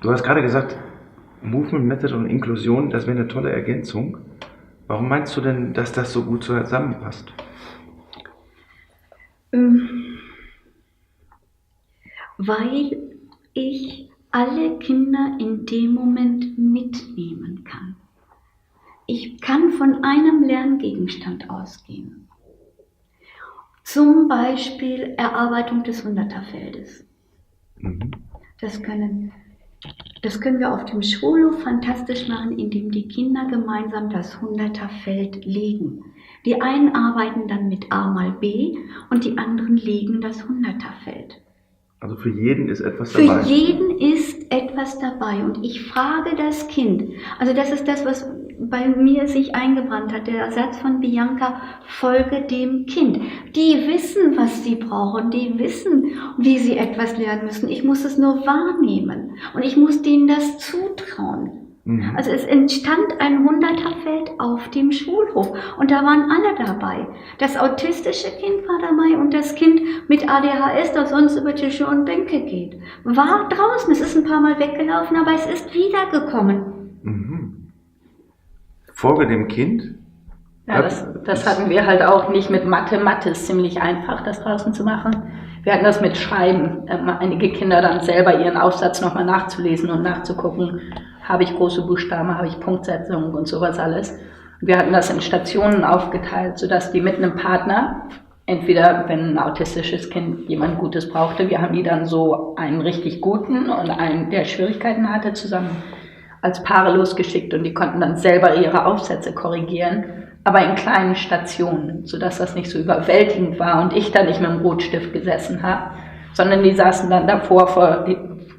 Du hast gerade gesagt, Movement, Method und Inklusion, das wäre eine tolle Ergänzung. Warum meinst du denn, dass das so gut zusammenpasst? Weil ich alle Kinder in dem Moment mitnehmen kann. Ich kann von einem Lerngegenstand ausgehen. Zum Beispiel Erarbeitung des Hunderterfeldes. Das können wir auf dem Schulhof fantastisch machen, indem die Kinder gemeinsam das Hunderterfeld legen. Die einen arbeiten dann mit A mal B und die anderen legen das Hunderterfeld. Also für jeden ist etwas dabei? Für jeden ist etwas dabei und ich frage das Kind. Also das ist das, was bei mir sich eingebrannt hat, der Satz von Bianca, folge dem Kind. Die wissen, was sie brauchen, die wissen, wie sie etwas lernen müssen. Ich muss es nur wahrnehmen und ich muss denen das zutrauen. Also es entstand ein Hunderterfeld auf dem Schulhof und da waren alle dabei. Das autistische Kind war dabei und das Kind mit ADHS, das sonst über Tische und Bänke geht, war draußen. Es ist ein paar Mal weggelaufen, aber es ist wiedergekommen. Folge dem Kind? Ja, das hatten wir halt auch nicht mit Mathe. Mathe ist ziemlich einfach, das draußen zu machen. Wir hatten das mit Schreiben. Einige Kinder dann selber ihren Aufsatz nochmal nachzulesen und nachzugucken, habe ich große Buchstaben, habe ich Punktsetzungen und sowas alles. Wir hatten das in Stationen aufgeteilt, sodass die mit einem Partner, entweder wenn ein autistisches Kind jemand Gutes brauchte, wir haben die dann so einen richtig guten und einen, der Schwierigkeiten hatte, zusammen als Paare losgeschickt und die konnten dann selber ihre Aufsätze korrigieren, aber in kleinen Stationen, sodass das nicht so überwältigend war und ich da nicht mit dem Rotstift gesessen habe, sondern die saßen dann davor,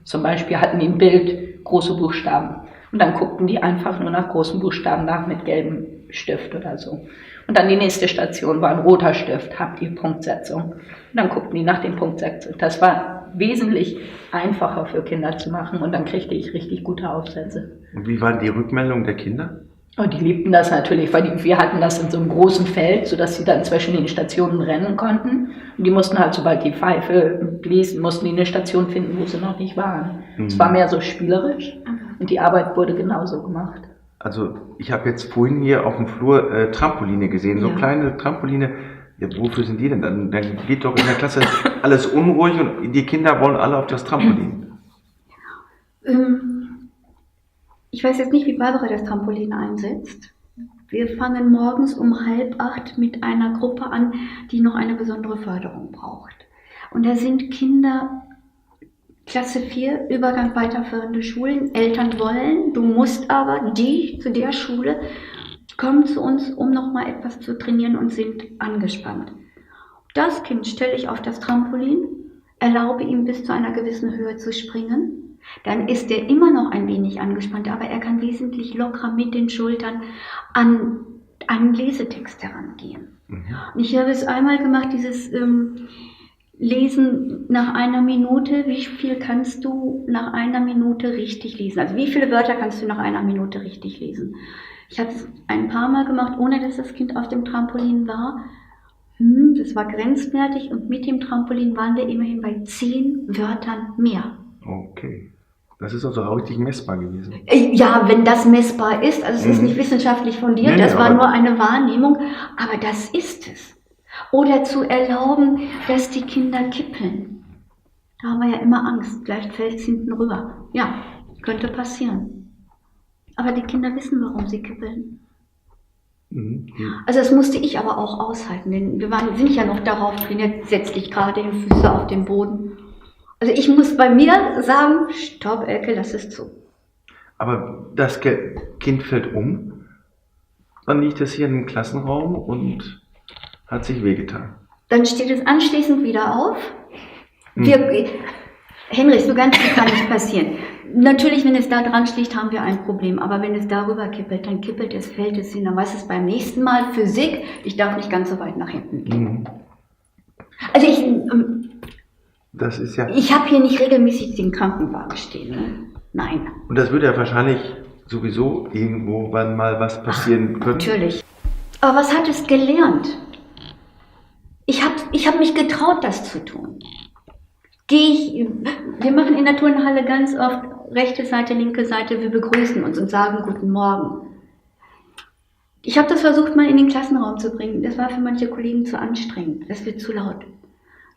zum Beispiel hatten die ein Bild, große Buchstaben und dann guckten die einfach nur nach großen Buchstaben nach mit gelbem Stift oder so. Und dann die nächste Station war ein roter Stift, habt ihr Punktsetzung. Und dann guckten die nach den Punktsetzungen. Das war wesentlich einfacher für Kinder zu machen und dann kriegte ich richtig gute Aufsätze. Und wie war die Rückmeldung der Kinder? Und die liebten das natürlich, weil wir hatten das in so einem großen Feld, sodass sie dann zwischen den Stationen rennen konnten. Und die mussten halt, sobald die Pfeife blies, mussten die eine Station finden, wo sie noch nicht waren. Es war mehr so spielerisch und die Arbeit wurde genauso gemacht. Also ich habe jetzt vorhin hier auf dem Flur Trampoline gesehen, so kleine Trampoline. Ja, wofür sind die denn? Dann geht doch in der Klasse alles unruhig und die Kinder wollen alle auf das Trampolin. Ich weiß jetzt nicht, wie Barbara das Trampolin einsetzt. Wir fangen morgens um 7:30 mit einer Gruppe an, die noch eine besondere Förderung braucht. Und da sind Kinder Klasse 4, Übergang weiterführende Schulen. Eltern wollen, du musst aber, die zu der Schule kommen zu uns, um nochmal etwas zu trainieren und sind angespannt. Das Kind stelle ich auf das Trampolin, erlaube ihm bis zu einer gewissen Höhe zu springen. Dann ist er immer noch ein wenig angespannt, aber er kann wesentlich lockerer mit den Schultern an einen Lesetext herangehen. Und ich habe es einmal gemacht, dieses Lesen nach einer Minute. Wie viel kannst du nach einer Minute richtig lesen? Also wie viele Wörter kannst du nach einer Minute richtig lesen? Ich habe es ein paar Mal gemacht, ohne dass das Kind auf dem Trampolin war. Das war grenzwertig und mit dem Trampolin waren wir immerhin bei 10 Wörtern mehr. Okay. Das ist also auch richtig messbar gewesen. Ja, wenn das messbar ist, also es ist nicht wissenschaftlich fundiert, das war nur eine Wahrnehmung, aber das ist es. Oder zu erlauben, dass die Kinder kippeln. Da haben wir ja immer Angst, vielleicht fällt es hinten rüber. Ja, könnte passieren. Aber die Kinder wissen, warum sie kippeln. Also das musste ich aber auch aushalten, denn wir sind ja noch darauf trainiert, setz dich gerade die Füße auf den Boden. Also ich muss bei mir sagen, stopp Elke, lass es zu. Aber das Kind fällt um, dann liegt es hier im Klassenraum und hat sich wehgetan. Dann steht es anschließend wieder auf. Henrich, so ganz viel kann nicht passieren. Natürlich, wenn es da dran schlägt, haben wir ein Problem. Aber wenn es darüber kippelt, dann kippelt es, fällt es hin. Dann weiß es beim nächsten Mal Physik, ich darf nicht ganz so weit nach hinten gehen. Also ich habe hier nicht regelmäßig den Krankenwagen stehen. Ne? Nein. Und das würde ja wahrscheinlich sowieso irgendwo mal was passieren können. Natürlich. Aber was hat es gelernt? Ich hab mich getraut, das zu tun. Wir machen in der Turnhalle ganz oft rechte Seite, linke Seite, wir begrüßen uns und sagen guten Morgen. Ich habe das versucht, mal in den Klassenraum zu bringen. Das war für manche Kollegen zu anstrengend. Das wird zu laut.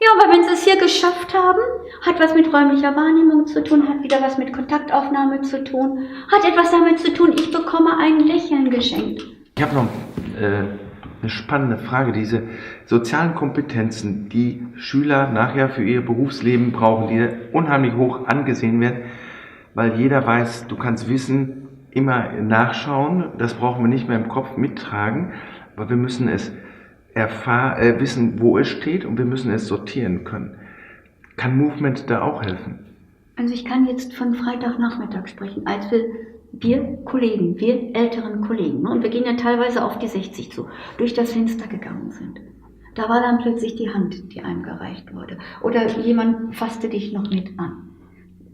Ja, aber wenn sie es hier geschafft haben, hat was mit räumlicher Wahrnehmung zu tun, hat wieder was mit Kontaktaufnahme zu tun, hat etwas damit zu tun, ich bekomme ein Lächeln geschenkt. Ich habe noch eine spannende Frage. Diese sozialen Kompetenzen, die Schüler nachher für ihr Berufsleben brauchen, die unheimlich hoch angesehen werden, weil jeder weiß, du kannst Wissen immer nachschauen, das brauchen wir nicht mehr im Kopf mittragen, aber wir müssen es wissen, wo es steht, und wir müssen es sortieren können. Kann Movement da auch helfen? Also ich kann jetzt von Freitagnachmittag sprechen, als wir Kollegen, wir älteren Kollegen, und wir gehen ja teilweise auf die 60 zu, durch das Fenster gegangen sind. Da war dann plötzlich die Hand, die einem gereicht wurde. Oder jemand fasste dich noch mit an.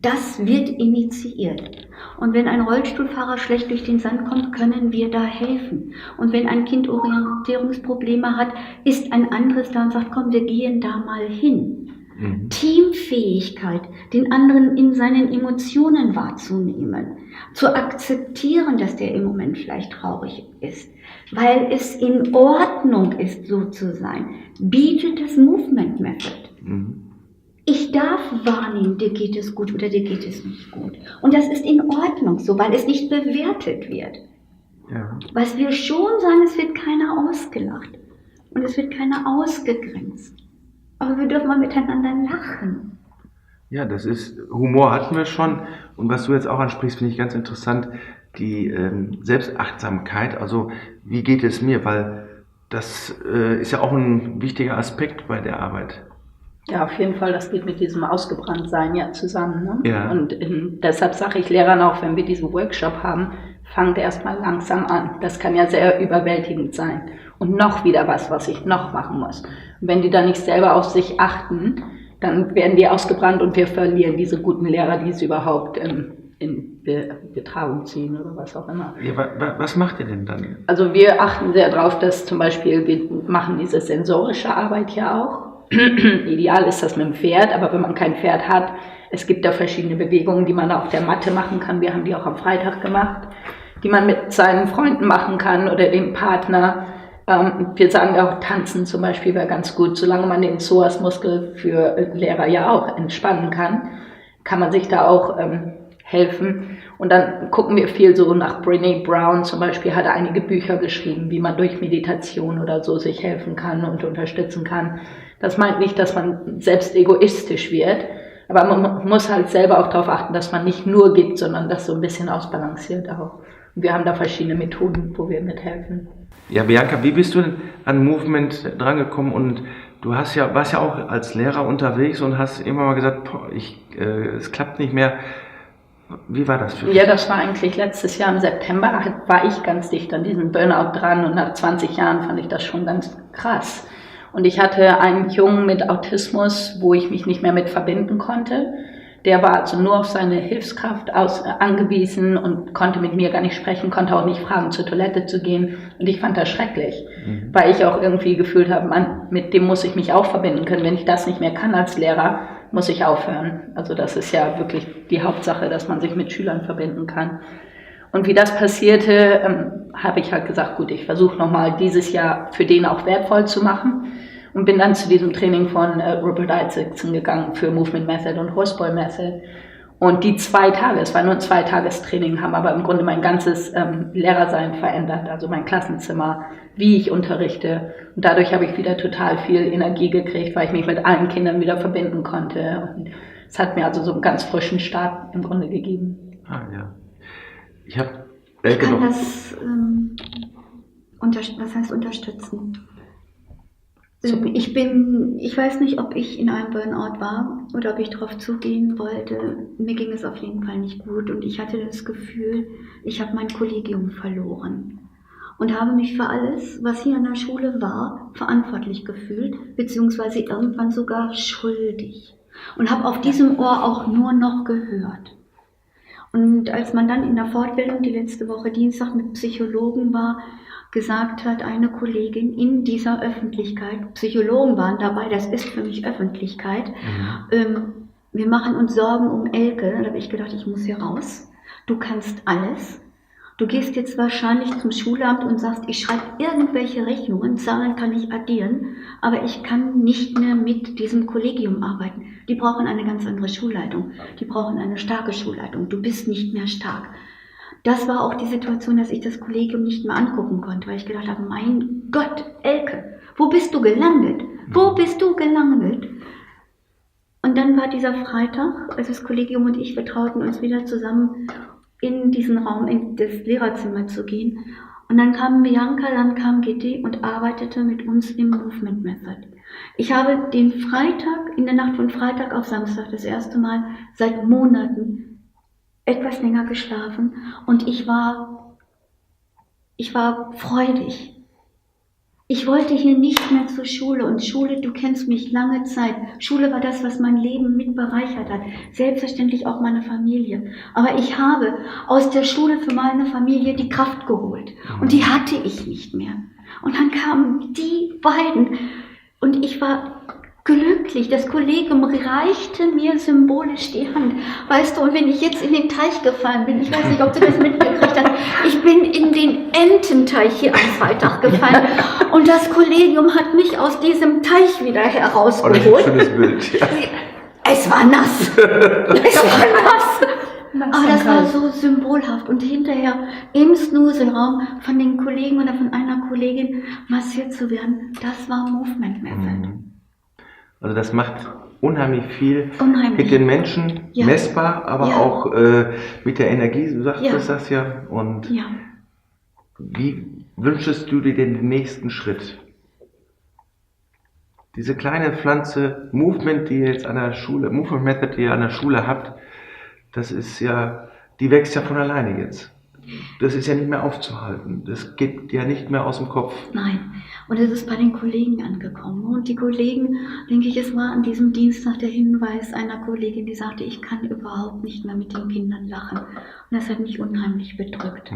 Das wird initiiert. Und wenn ein Rollstuhlfahrer schlecht durch den Sand kommt, können wir da helfen. Und wenn ein Kind Orientierungsprobleme hat, ist ein anderes da und sagt, komm, wir gehen da mal hin. Mhm. Teamfähigkeit, den anderen in seinen Emotionen wahrzunehmen, zu akzeptieren, dass der im Moment vielleicht traurig ist, weil es in Ordnung ist, so zu sein, bietet das Movement Method. Mhm. Ich darf wahrnehmen, dir geht es gut oder dir geht es nicht gut. Und das ist in Ordnung so, weil es nicht bewertet wird. Ja. Was wir schon sagen, es wird keiner ausgelacht und es wird keiner ausgegrenzt. Aber wir dürfen mal miteinander lachen. Ja, das ist, Humor hatten wir schon. Und was du jetzt auch ansprichst, finde ich ganz interessant, die Selbstachtsamkeit. Also wie geht es mir? Weil das ist ja auch ein wichtiger Aspekt bei der Arbeit. Ja, auf jeden Fall, das geht mit diesem Ausgebranntsein ja zusammen. Ne? Ja. Und deshalb sage ich Lehrern auch, wenn wir diesen Workshop haben, fangt erstmal langsam an. Das kann ja sehr überwältigend sein. Und noch wieder was ich noch machen muss. Und wenn die dann nicht selber auf sich achten, dann werden die ausgebrannt und wir verlieren diese guten Lehrer, die es überhaupt in Betragung ziehen oder was auch immer. Ja, was macht ihr denn dann? Also wir achten sehr darauf, dass zum Beispiel, wir machen diese sensorische Arbeit ja auch. Ideal ist das mit dem Pferd, aber wenn man kein Pferd hat, es gibt da verschiedene Bewegungen, die man auf der Matte machen kann. Wir haben die auch am Freitag gemacht, die man mit seinen Freunden machen kann oder dem Partner. Wir sagen auch, tanzen zum Beispiel wäre ganz gut, solange man den Psoasmuskel für Lehrer ja auch entspannen kann man sich da auch helfen. Und dann gucken wir viel so nach Brené Brown zum Beispiel, hat einige Bücher geschrieben, wie man durch Meditation oder so sich helfen kann und unterstützen kann. Das meint nicht, dass man selbst egoistisch wird, aber man muss halt selber auch darauf achten, dass man nicht nur gibt, sondern das so ein bisschen ausbalanciert auch. Und wir haben da verschiedene Methoden, wo wir mithelfen. Ja, Bianca, wie bist du denn an Movement drangekommen? Und du warst ja auch als Lehrer unterwegs und hast immer mal gesagt, es klappt nicht mehr. Wie war das für dich? Ja, das war eigentlich letztes Jahr im September, war ich ganz dicht an diesem Burnout dran und nach 20 Jahren fand ich das schon ganz krass. Und ich hatte einen Jungen mit Autismus, wo ich mich nicht mehr mit verbinden konnte. Der war also nur auf seine Hilfskraft angewiesen und konnte mit mir gar nicht sprechen, konnte auch nicht fragen, zur Toilette zu gehen. Und ich fand das schrecklich, weil ich auch irgendwie gefühlt habe, mit dem muss ich mich auch verbinden können. Wenn ich das nicht mehr kann als Lehrer, muss ich aufhören. Also das ist ja wirklich die Hauptsache, dass man sich mit Schülern verbinden kann. Und wie das passierte, habe ich halt gesagt, gut, ich versuche nochmal dieses Jahr für den auch wertvoll zu machen. Und bin dann zu diesem Training von Robert Isaacson gegangen für Movement Method und Horseboy Method. Und die 2 Tage, es war nur ein 2-Tages-Training, haben aber im Grunde mein ganzes Lehrersein verändert, also mein Klassenzimmer, wie ich unterrichte. Und dadurch habe ich wieder total viel Energie gekriegt, weil ich mich mit allen Kindern wieder verbinden konnte. Und es hat mir also so einen ganz frischen Start im Grunde gegeben. Ah ja. Ich kann das, was heißt unterstützen? Ich weiß nicht, ob ich in einem Burnout war oder ob ich darauf zugehen wollte. Mir ging es auf jeden Fall nicht gut und ich hatte das Gefühl, ich habe mein Kollegium verloren und habe mich für alles, was hier an der Schule war, verantwortlich gefühlt, beziehungsweise irgendwann sogar schuldig und habe auf diesem Ohr auch nur noch gehört. Und als man dann in der Fortbildung die letzte Woche Dienstag mit Psychologen war, gesagt hat eine Kollegin in dieser Öffentlichkeit, Psychologen waren dabei, das ist für mich Öffentlichkeit, wir machen uns Sorgen um Elke. Da habe ich gedacht, ich muss hier raus. Du kannst alles. Du gehst jetzt wahrscheinlich zum Schulamt und sagst, ich schreibe irgendwelche Rechnungen, Zahlen kann ich addieren, aber ich kann nicht mehr mit diesem Kollegium arbeiten. Die brauchen eine ganz andere Schulleitung. Die brauchen eine starke Schulleitung. Du bist nicht mehr stark. Das war auch die Situation, dass ich das Kollegium nicht mehr angucken konnte, weil ich gedacht habe, mein Gott, Elke, wo bist du gelandet? Wo bist du gelandet? Und dann war dieser Freitag, als das Kollegium und ich, wir trauten uns wieder zusammen in diesen Raum, in das Lehrerzimmer zu gehen. Und dann kam Bianca, dann kam Gitti und arbeitete mit uns im Movement Method. Ich habe den Freitag, in der Nacht von Freitag auf Samstag, das erste Mal seit Monaten etwas länger geschlafen und ich war freudig. Ich wollte hier nicht mehr zur Schule und Schule, du kennst mich lange Zeit. Schule war das, was mein Leben mit bereichert hat. Selbstverständlich auch meine Familie. Aber ich habe aus der Schule für meine Familie die Kraft geholt und die hatte ich nicht mehr. Und dann kamen die beiden und ich war glücklich. Das Kollegium reichte mir symbolisch die Hand. Weißt du, und wenn ich jetzt in den Teich gefallen bin, ich weiß nicht, ob du das mitgekriegt hast, ich bin in den Ententeich hier am Freitag gefallen und das Kollegium hat mich aus diesem Teich wieder herausgeholt. Oh, das ist ein schönes Bild, ja. Es war nass. Es war nass. Aber das war so symbolhaft und hinterher im Snooze-Raum von den Kollegen oder von einer Kollegin massiert zu werden, das war Movement Method. Also das macht unheimlich viel Unheimlich. mit den Menschen, Ja. messbar, aber Ja. auch mit der Energie, du sagtest Ja. das ja. Und Ja. wie wünschest du dir den nächsten Schritt? Diese kleine Pflanze Movement, die ihr jetzt an der Schule, Movement Method, die ihr an der Schule habt, das ist ja, die wächst ja von alleine jetzt. Das ist ja nicht mehr aufzuhalten. Das geht ja nicht mehr aus dem Kopf. Nein. Und es ist bei den Kollegen angekommen. Und die Kollegen, denke ich, es war an diesem Dienstag der Hinweis einer Kollegin, die sagte, ich kann überhaupt nicht mehr mit den Kindern lachen. Und das hat mich unheimlich bedrückt.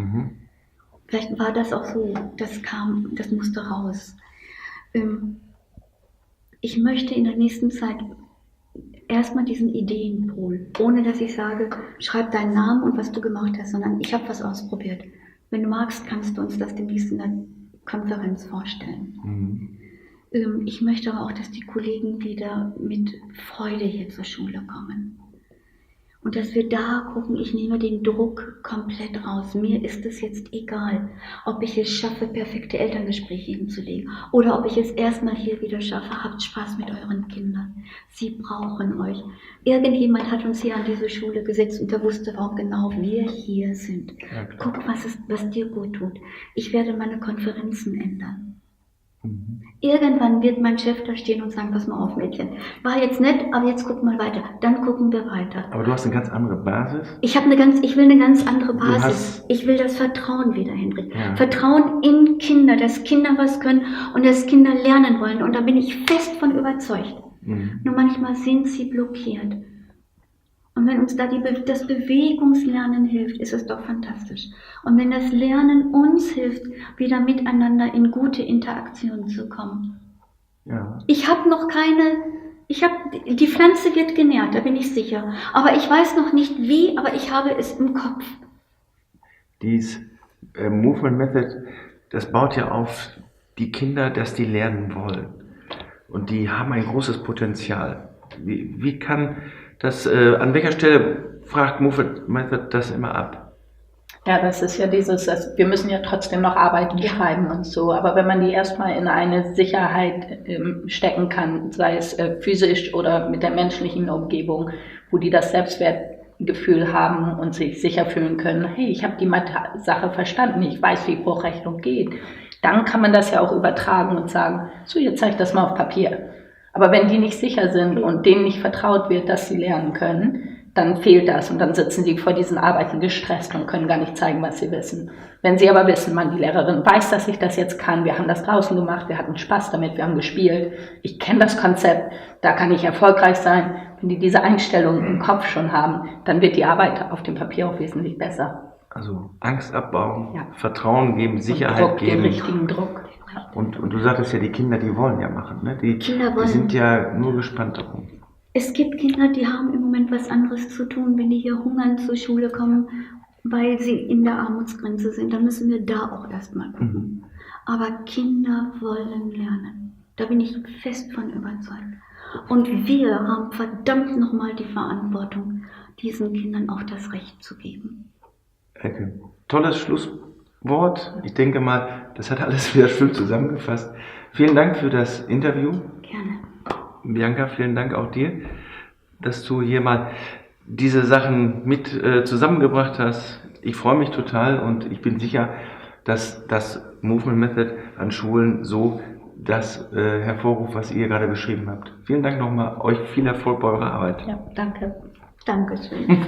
Vielleicht war das auch so, das musste raus. Ich möchte in der nächsten Zeit erstmal diesen Ideenpool, ohne dass ich sage, schreib deinen Namen und was du gemacht hast, sondern ich habe was ausprobiert. Wenn du magst, kannst du uns das demnächst in der Konferenz vorstellen. Ich möchte aber auch, dass die Kollegen wieder mit Freude hier zur Schule kommen. Und dass wir da gucken, ich nehme den Druck komplett raus. Mir ist es jetzt egal, ob ich es schaffe, perfekte Elterngespräche hinzulegen oder ob ich es erstmal hier wieder schaffe. Habt Spaß mit euren Kindern. Sie brauchen euch. Irgendjemand hat uns hier an diese Schule gesetzt und der wusste auch genau, wir hier sind. Ja, guck, was dir gut tut. Ich werde meine Konferenzen ändern. Irgendwann wird mein Chef da stehen und sagen, pass mal auf, Mädchen, war jetzt nett, aber jetzt guck mal weiter. Dann gucken wir weiter. Aber du hast eine ganz andere Basis. Ich will eine ganz andere Basis. Ich will das Vertrauen wieder hinbringen. Ja. Vertrauen in Kinder, dass Kinder was können und dass Kinder lernen wollen. Und da bin ich fest von überzeugt. Nur manchmal sind sie blockiert. Und wenn uns da das Bewegungslernen hilft, ist es doch fantastisch. Und wenn das Lernen uns hilft, wieder miteinander in gute Interaktion zu kommen. Ja. Die Pflanze wird genährt, da bin ich sicher. Aber ich weiß noch nicht wie, aber ich habe es im Kopf. Dies Movement Method, das baut ja auf die Kinder, dass die lernen wollen. Und die haben ein großes Potenzial. Wie kann das, an welcher Stelle fragt Movement Method das immer ab? Ja, das ist ja wir müssen ja trotzdem noch arbeiten, schreiben und so, aber wenn man die erstmal in eine Sicherheit stecken kann, sei es physisch oder mit der menschlichen Umgebung, wo die das Selbstwertgefühl haben und sich sicher fühlen können, hey, ich habe die Mathe-Sache verstanden, ich weiß, wie Hochrechnung geht, dann kann man das ja auch übertragen und sagen, so, jetzt zeige ich das mal auf Papier. Aber wenn die nicht sicher sind und denen nicht vertraut wird, dass sie lernen können, dann fehlt das und dann sitzen sie vor diesen Arbeiten gestresst und können gar nicht zeigen, was sie wissen. Wenn sie aber wissen, die Lehrerin weiß, dass ich das jetzt kann, wir haben das draußen gemacht, wir hatten Spaß damit, wir haben gespielt, ich kenne das Konzept, da kann ich erfolgreich sein. Wenn die diese Einstellung im Kopf schon haben, dann wird die Arbeit auf dem Papier auch wesentlich besser. Also Angst abbauen, Ja. Vertrauen geben, Sicherheit Druck, geben. den richtigen Druck. Und du sagtest ja, die Kinder, die wollen ja machen. Ne? Die Kinder wollen. sind ja nur gespannt darum. Es gibt Kinder, die haben im Moment was anderes zu tun, wenn die hier hungern zur Schule kommen, weil sie in der Armutsgrenze sind. Dann müssen wir da auch erstmal gucken. Aber Kinder wollen lernen. Da bin ich fest von überzeugt. Und wir haben verdammt nochmal die Verantwortung, diesen Kindern auch das Recht zu geben. Elke, tolles Schlusswort. Ich denke mal, das hat alles wieder schön zusammengefasst. Vielen Dank für das Interview. Gerne. Bianca, vielen Dank auch dir, dass du hier mal diese Sachen mit zusammengebracht hast. Ich freue mich total und ich bin sicher, dass das Movement Method an Schulen so das hervorruft, was ihr gerade beschrieben habt. Vielen Dank nochmal, euch viel Erfolg bei eurer Arbeit. Ja, danke. Dankeschön.